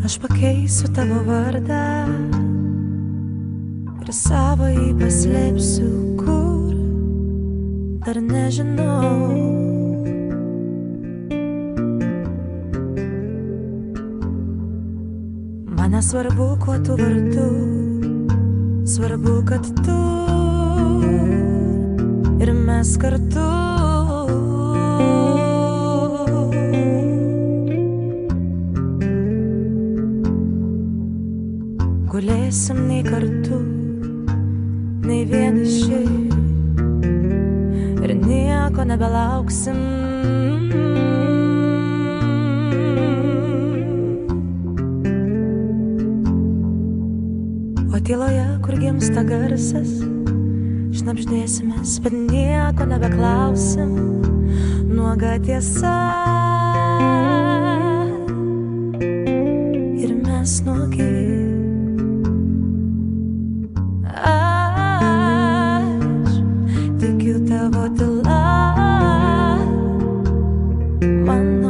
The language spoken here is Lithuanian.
Aš pakeisiu tavo vardą ir savąjį paslėpsiu, kur dar nežinau. Man nesvarbu, kuo tu vardu, svarbu, kad tu ir mes kartu. Gulėsim nei kartu, nei vieniši ir nieko nebelauksim. O tyloje, kur gimsta garsas, šnabždėsimės, bet nieko nebeklausim. Nuoga tiesa ir mes nuogi. Tikiu tavo tyla, mano